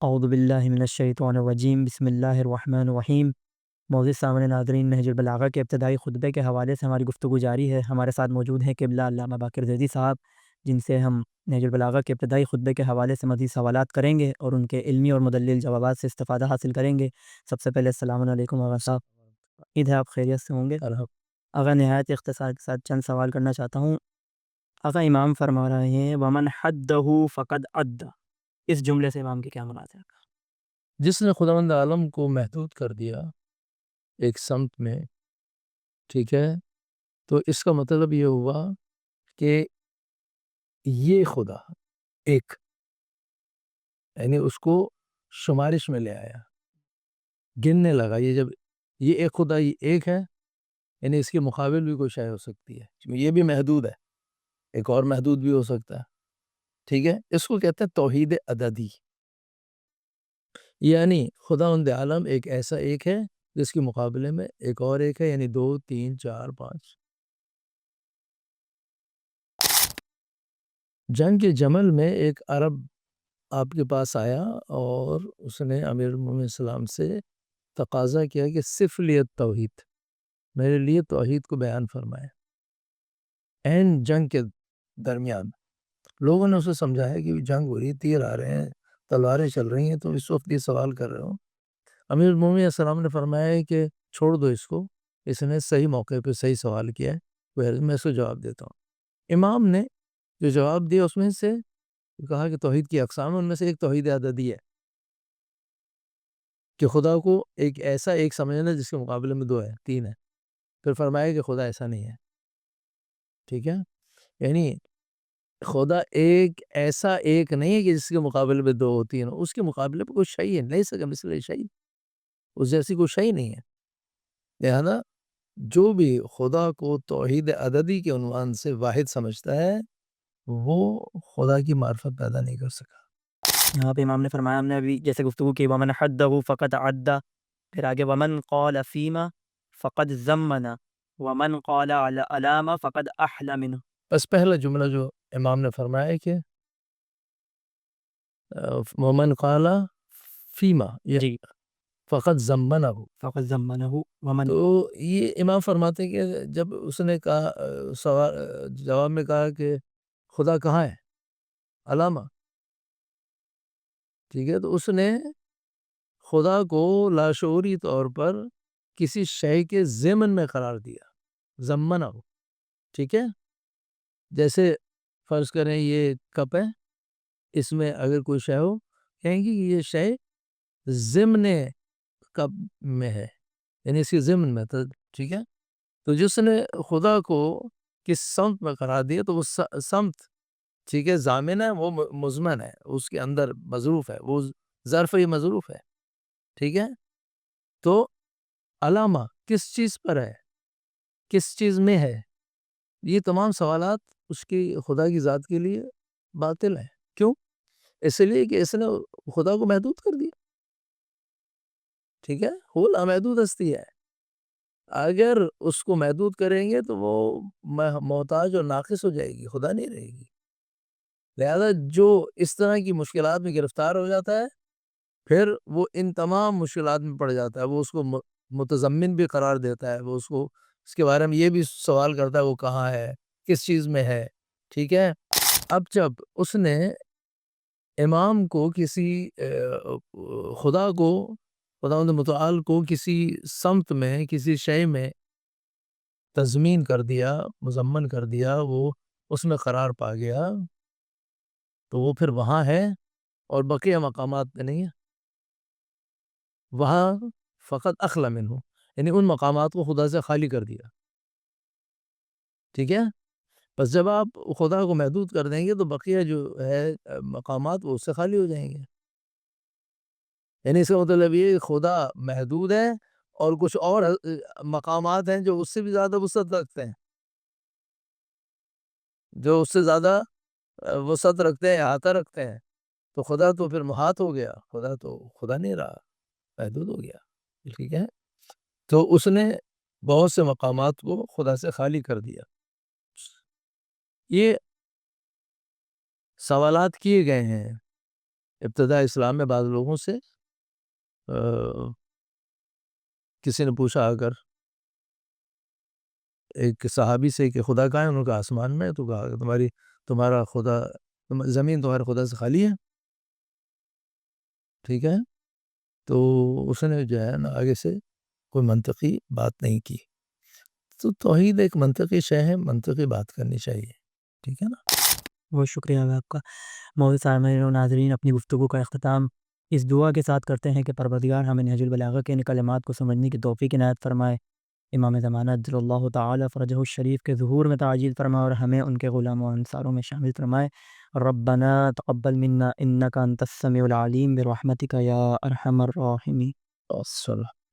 اعوذ باللہ من الشیطان الرجیم، بسم اللہ الرحمن الرحیم۔ معزز سامعین ناظرین، نہج البلاغہ کے ابتدائی خطبے کے حوالے سے ہماری گفتگو جاری ہے۔ ہمارے ساتھ موجود ہیں قبلہ علامہ باقر زیدی صاحب، جن سے ہم نہج البلاغہ کے ابتدائی خطبے کے حوالے سے مزید سوالات کریں گے اور ان کے علمی اور مدلل جوابات سے استفادہ حاصل کریں گے۔ سب سے پہلے السلام علیکم آغا صاحب، امید ہے آپ خیریت سے ہوں گے۔ آغا نہایت اختصار کے ساتھ چند سوال کرنا چاہتا ہوں۔ آغا امام فرما رہے ہیں ومن حدہ فقد عدہ، اس جملے سے امام کی کیا مراد ہے؟ جس نے خداوند عالم کو محدود کر دیا ایک سمت میں، ٹھیک ہے، تو اس کا مطلب یہ ہوا کہ یہ خدا ایک، یعنی اس کو شمارش میں لے آیا، گننے لگا۔ یہ جب یہ ایک خدا یہ ایک ہے، یعنی اس کے مقابل بھی کوئی شے ہو سکتی ہے، یہ بھی محدود ہے، ایک اور محدود بھی ہو سکتا ہے، ٹھیک ہے۔ اس کو کہتے ہیں توحید عددی، یعنی خداوند عالم ایک ایسا ایک ہے جس کے مقابلے میں ایک اور ایک ہے، یعنی 2 3 4 5۔ جنگ جمل میں ایک عرب آپ کے پاس آیا اور اس نے امیر المومنین السلام سے تقاضا کیا کہ صف لیے توحید، میرے لیے توحید کو بیان فرمائے۔ این جنگ کے درمیان لوگوں نے اسے سمجھایا کہ جنگ ہو رہی، تیر آ رہے ہیں، تلواریں چل رہی ہیں، تو اس وقت یہ سوال کر رہے ہو۔ امیر المومنین السلام نے فرمایا کہ چھوڑ دو اس کو، اس نے صحیح موقع پہ صحیح سوال کیا ہے، میں اس کو جواب دیتا ہوں۔ امام نے جو جواب دیا اس میں سے کہا کہ توحید کی اقسام، ان میں سے ایک توحید عددی ہے، کہ خدا کو ایک ایسا ایک سمجھنا جس کے مقابلے میں 2 ہے 3 ہے۔ پھر فرمایا کہ خدا ایسا نہیں ہے، ٹھیک ہے، یعنی خدا ایک ایسا ایک نہیں ہے کہ جس کے مقابلے میں 2 ہوتی ہیں، اس کے مقابلے پہ کوئی شیء نہیں سکا مثل شیء، اس جیسی کوئی شیء نہیں ہے۔ لہذا جو بھی خدا کو توحید عددی کے عنوان سے واحد سمجھتا ہے وہ خدا کی معرفت پیدا نہیں کر سکا۔ یہاں پہ امام نے فرمایا، ہم نے ابھی جیسے گفتگو کی ومن حدہ فقط عدہ، پھر آگے ومن قال فیما فقد ضمنا ومن قال علامہ فقد احلى منہ۔ بس پہلا جملہ جو امام نے فرمایا ہے کہ ومن قال فیما جی، فقط ضمنہ، فقد ضمنہ ومن، تو یہ امام فرماتے ہیں کہ جب اس نے کہا جواب میں کہا کہ خدا کہاں ہے، علامہ، ٹھیک ہے، تو اس نے خدا کو لاشعوری طور پر کسی شے کے ضمن میں قرار دیا، ضمنہ، ٹھیک ہے۔ جیسے فرض کریں یہ کپ ہے، اس میں اگر کوئی شے ہو کہیں گے کہ یہ شے ضمن کپ میں ہے، یعنی اس کی ضمن میں، تو ٹھیک ہے۔ تو جس نے خدا کو کس سمت میں قرار دیا تو وہ سمت، ٹھیک ہے، ضامن ہے، وہ مضمن ہے، اس کے اندر مظروف ہے، وہ ظرف ہی مظروف ہے، ٹھیک ہے۔ تو علامہ کس چیز پر ہے، کس چیز میں ہے، یہ تمام سوالات اس کی خدا کی ذات کے لیے باطل ہیں۔ کیوں؟ اس لیے کہ اس نے خدا کو محدود کر دیا، ٹھیک ہے، وہ لامحدود ہستی ہے، اگر اس کو محدود کریں گے تو وہ محتاج اور ناقص ہو جائے گی، خدا نہیں رہے گی۔ لہذا جو اس طرح کی مشکلات میں گرفتار ہو جاتا ہے پھر وہ ان تمام مشکلات میں پڑ جاتا ہے، وہ اس کو متضمن بھی قرار دیتا ہے، وہ اس کو اس کے بارے میں یہ بھی سوال کرتا ہے وہ کہاں ہے، کس چیز میں ہے، ٹھیک ہے۔ اب جب اس نے امام کو کسی خدا کو، خداوند متعال کو کسی سمت میں کسی شے میں تضمین کر دیا، مضمن کر دیا، وہ اس میں قرار پا گیا، تو وہ پھر وہاں ہے اور بقیہ مقامات میں نہیں ہے، وہاں فقط اخلا منہ، یعنی ان مقامات کو خدا سے خالی کر دیا، ٹھیک ہے۔ پس جب آپ خدا کو محدود کر دیں گے تو بقیہ جو ہے مقامات وہ اس سے خالی ہو جائیں گے، یعنی اس کا مطلب یہ خدا محدود ہے اور کچھ اور مقامات ہیں جو اس سے بھی زیادہ وسعت رکھتے ہیں، جو اس سے زیادہ وسعت رکھتے ہیں، احاطہ رکھتے ہیں، تو خدا تو پھر محاط ہو گیا، خدا تو خدا نہیں رہا، محدود ہو گیا، ٹھیک ہے۔ تو اس نے بہت سے مقامات کو خدا سے خالی کر دیا۔ یہ سوالات کیے گئے ہیں ابتدا اسلام میں بعض لوگوں سے کسی نے پوچھا اگر ایک صحابی سے کہ خدا کہاں ہے؟ انہوں نے کہا آسمان میں. تو کہا کہ تمہارا خدا زمین تمہارے خدا سے خالی ہے. ٹھیک ہے. تو اس نے جو ہے نا آگے سے کوئی منطقی بات نہیں کی. تو توحید ایک منطقی شے ہے، منطقی بات کرنی چاہیے. ٹھیک ہے نا. بہت شکریہ آپ کا. مولانا سامعین و ناظرین، اپنی گفتگو کا اختتام اس دعا کے ساتھ کرتے ہیں کہ پروردگار ہمیں نہج البلاغہ کے ان کلمات کو سمجھنے کی توفیق عنایت فرمائے، امام زمانہ عجل اللہ تعالی فرجہ الشریف کے ظہور میں تعجیل فرمائے اور ہمیں ان کے غلاموں و انصاروں میں شامل فرمائے. ربنا تقبل منا انک انت السمیع العلیم برحمتک یا ارحم الراحمین. السلام